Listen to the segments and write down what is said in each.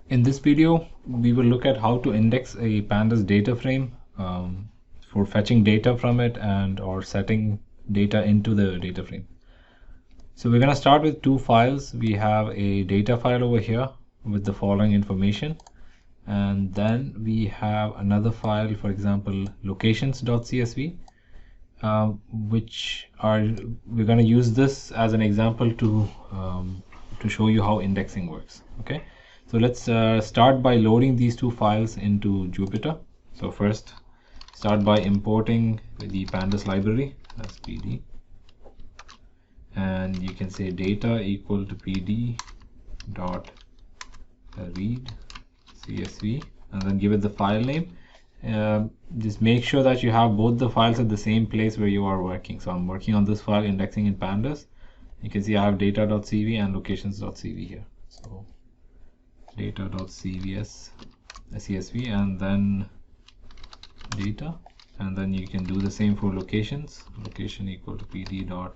In this video, we will look at how to index a Pandas data frame for fetching data from it and or setting data into the data frame. So we're going to start with two files. We have a data file over here with the following information, and then we have another file, for example, locations.csv, which we're going to use this as an example to show you how indexing works. Okay. So let's start by loading these two files into Jupyter. So first, start by importing the Pandas library, that's PD. And you can say data equal to PD dot read CSV, and then give it the file name. Just make sure that you have both the files at the same place where you are working. So I'm working on this file indexing in Pandas. You can see I have data.cv and locations.cv here. So data.csv and then data, and then you can do the same for locations. Location equal to pd.csv.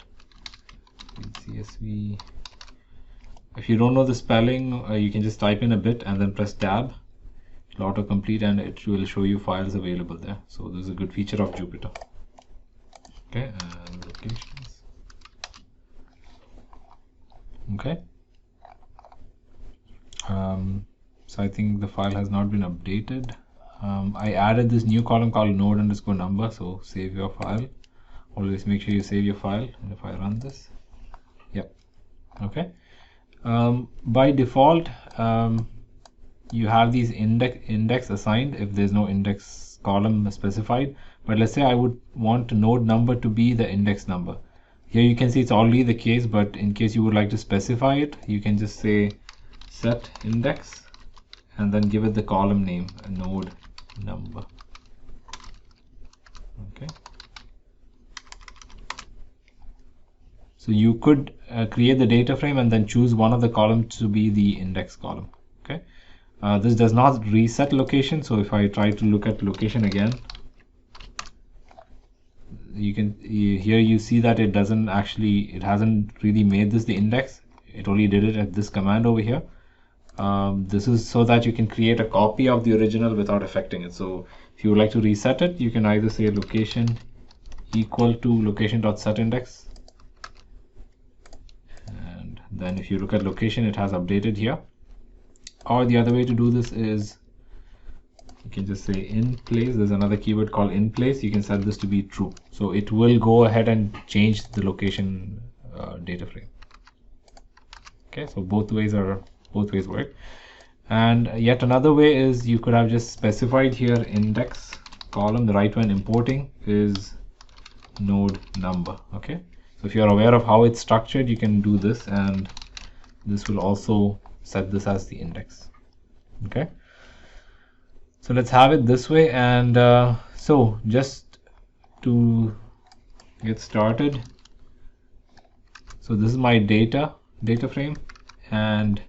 If you don't know the spelling, you can just type in a bit and then press tab. It'll autocomplete and it will show you files available there. So this is a good feature of Jupyter. Okay, and locations. Okay. So I think the file has not been updated. I added this new column called node_number. So save your file. Always make sure you save your file. And if I run this, yep. Okay. By default, you have these index assigned if there's no index column specified. But let's say I would want node number to be the index number. Here you can see it's already the case, but in case you would like to specify it, you can just say set index and then give it the column name, a node number. Okay. So you could create the data frame and then choose one of the columns to be the index column. Okay. This does not reset location. So if I try to look at location again, here you see that it hasn't really made this the index. It only did it at this command over here. This is so that you can create a copy of the original without affecting it. So if you would like to reset it, you can either say location equal to location.setIndex. And then if you look at location, it has updated here. Or the other way to do this is you can just say in place. There's another keyword called in place. You can set this to be true. So it will go ahead and change the location data frame. Okay, so both ways work. And yet another way is you could have just specified here index column. The right one importing is node number. Okay, so if you're aware of how it's structured, you can do this, and this will also set this as the index. Okay, so let's have it this way. And so just to get started, so this is my data frame, and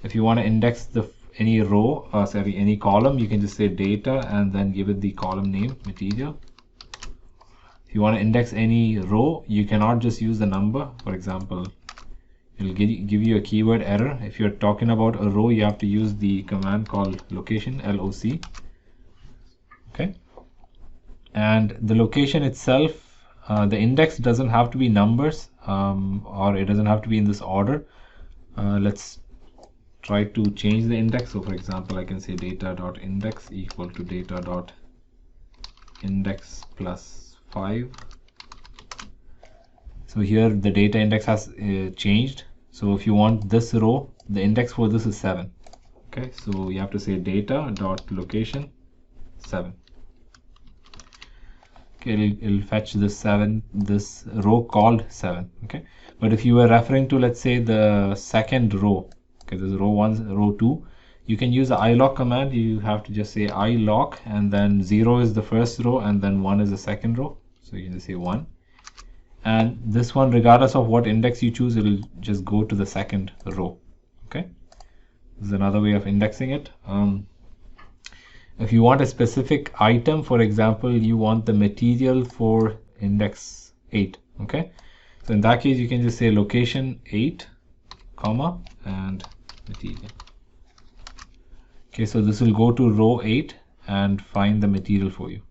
if you want to index any row, any column, you can just say data and then give it the column name, material. If you want to index any row, you cannot just use the number. For example, it'll give you a keyword error. If you're talking about a row, you have to use the command called location, LOC. Okay. And the location itself, the index doesn't have to be numbers, or it doesn't have to be in this order. Let's try to change the index. So for example, I can say data.index equal to data.index plus 5. So here the data index has changed. So if you want this row, the index for this is 7. Okay, so you have to say data.location 7. Okay, it'll fetch this row called 7. Okay, but if you were referring to, let's say, the second row, okay, there's row 1, row 2, you can use the iloc command. You have to just say iloc, and then 0 is the first row and then 1 is the second row. So you can just say 1. And this one, regardless of what index you choose, it will just go to the second row. Okay, this is another way of indexing it. If you want a specific item, for example, you want the material for index 8. Okay, so in that case, you can just say location 8, comma, and material. Okay, so this will go to row 8 and find the material for you.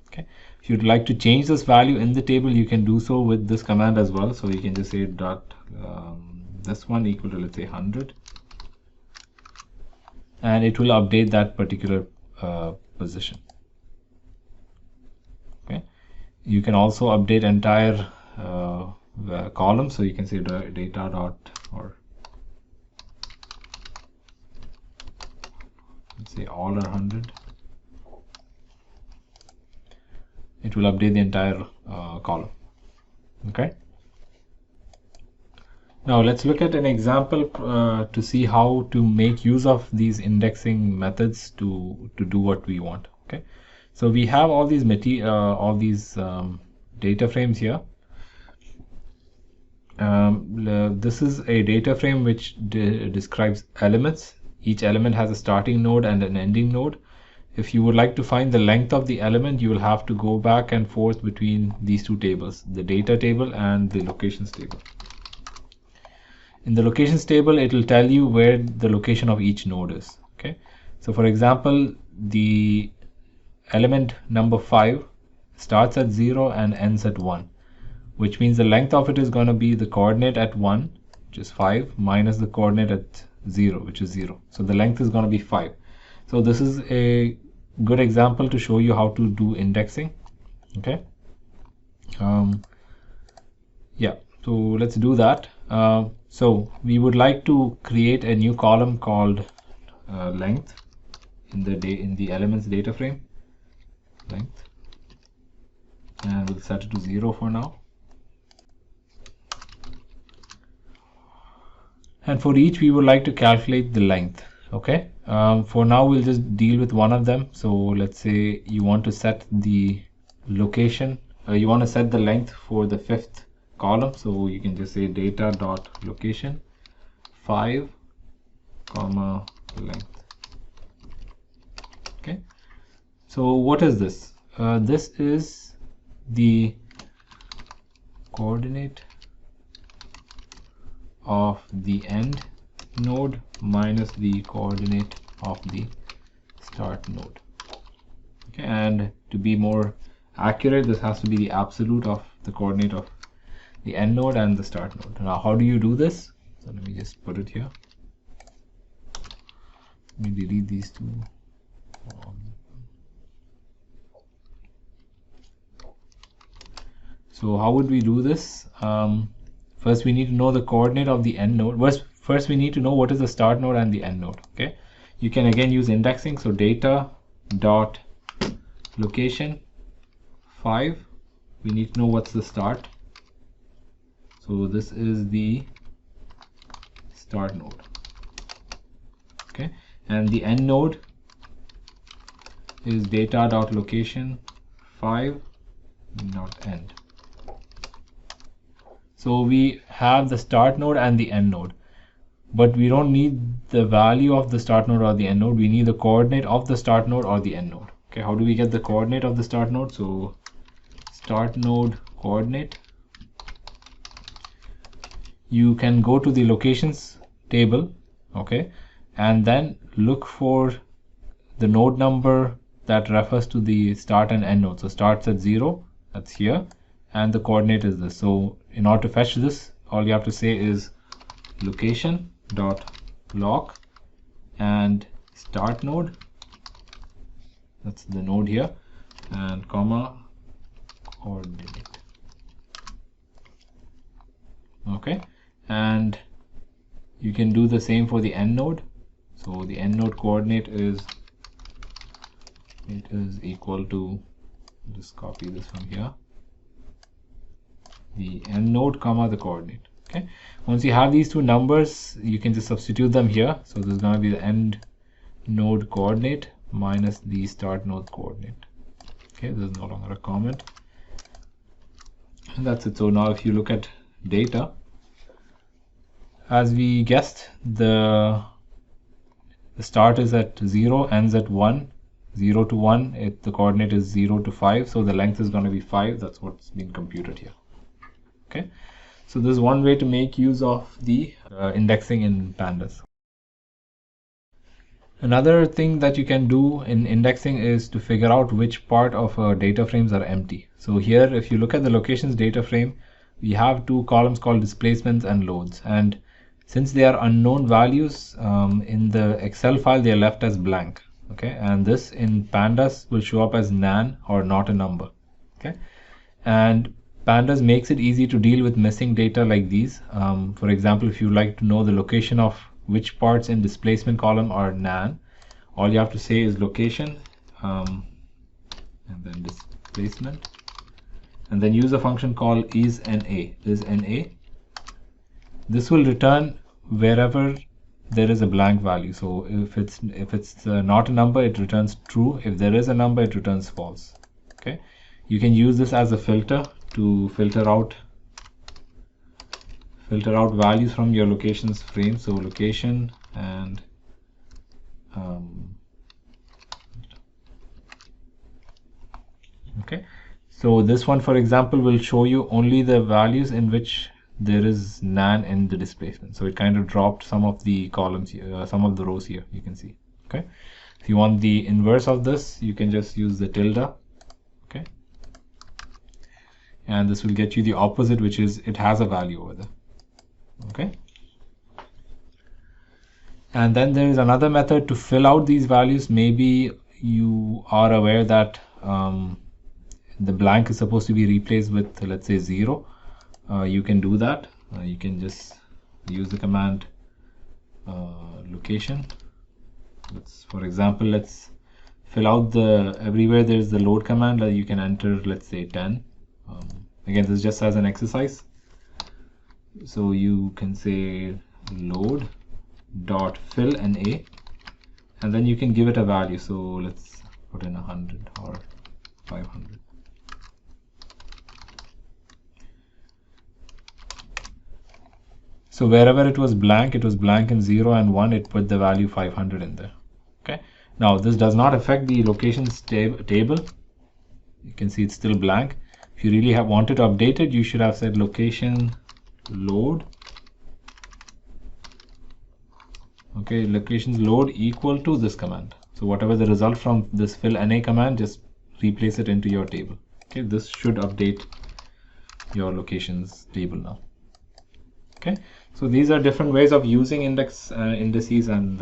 Okay, if you'd like to change this value in the table, you can do so with this command as well. So you can just say dot this one equal to, let's say, 100, and it will update that particular position. Okay, you can also update entire column, so you can say data dot, or let's say all are 100. It will update the entire column. Okay, now let's look at an example to see how to make use of these indexing methods to do what we want. Okay, so we have all these data frames here. This is a data frame which describes elements. Each element has a starting node and an ending node. If you would like to find the length of the element, you will have to go back and forth between these two tables, the data table and the locations table. In the locations table, it will tell you where the location of each node is. Okay, so for example, the element number 5 starts at 0 and ends at 1, which means the length of it is going to be the coordinate at 1, which is 5, minus the coordinate at 0, which is 0. So the length is going to be 5. So this is a good example to show you how to do indexing. Okay, yeah, so let's do that. So we would like to create a new column called length in the elements data frame, length, and we'll set it to 0 for now. And for each, we would like to calculate the length. Okay, for now we'll just deal with one of them. So let's say you want to set the location, you want to set the length for the 5th column. So you can just say data dot location 5 comma length. Okay, so what is this? This is the coordinate of the end node minus the coordinate of the start node. Okay, and to be more accurate, this has to be the absolute of the coordinate of the end node and the start node. Now, how do you do this? So let me just put it here. Let me delete these two. So how would we do this? First, we need to know the coordinate of the end node. First, we need to know what is the start node and the end node. Okay, you can again use indexing. So data dot location 5. We need to know what's the start. So this is the start node. Okay, and the end node is data dot location 5 dot end. So we have the start node and the end node, but we don't need the value of the start node or the end node. We need the coordinate of the start node or the end node. Okay, how do we get the coordinate of the start node? So start node coordinate. You can go to the locations table, okay, and then look for the node number that refers to the start and end node. So starts at 0, that's here, and the coordinate is this. So in order to fetch this, all you have to say is location dot lock and start node, that's the node here, and comma coordinate. Okay, and you can do the same for the end node. So the end node coordinate is equal to, just copy this from here, the end node comma the coordinate. Okay, once you have these two numbers, you can just substitute them here. So this is going to be the end node coordinate minus the start node coordinate. Okay, this is no longer a comment, and that's it. So now if you look at data, as we guessed, the start is at 0, ends at 1, 0 to 1, the coordinate is 0 to 5, so the length is going to be 5. That's what's been computed here. Okay, so this is one way to make use of the indexing in Pandas. Another thing that you can do in indexing is to figure out which part of data frames are empty. So here, if you look at the locations data frame, we have two columns called displacements and loads. And since they are unknown values, in the Excel file, they are left as blank. Okay, and this in Pandas will show up as nan or not a number. Okay, and Pandas makes it easy to deal with missing data like these. For example, if you like to know the location of which parts in displacement column are nan, all you have to say is location and then displacement, and then use a function called is_na. This will return wherever there is a blank value. So if it's not a number, it returns true. If there is a number, it returns false. Okay, you can use this as a filter to filter out values from your locations frame. So location and okay, so this one, for example, will show you only the values in which there is nan in the displacement. So it kind of dropped some of the columns here, some of the rows here, you can see. Okay, if you want the inverse of this, you can just use the tilde. Okay, and this will get you the opposite, which is it has a value over there. Okay, and then there is another method to fill out these values. Maybe you are aware that the blank is supposed to be replaced with, let's say, 0. You can do that. You can just use the command location. For example, let's fill out everywhere there's the load command. You can enter, let's say, 10. Again, this is just as an exercise. So you can say load dot fill NA, and then you can give it a value. So let's put in 100 or 500. So wherever it was blank in 0 and 1, it put the value 500 in there. Okay, now this does not affect the locations table. You can see it's still blank. If you really wanted to update it, you should have said location load. Okay, locations load equal to this command. So whatever the result from this fill NA command, just replace it into your table. Okay, this should update your locations table now. Okay, so these are different ways of using indices and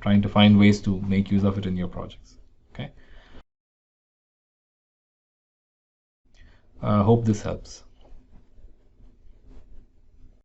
trying to find ways to make use of it in your projects. Okay, hope this helps.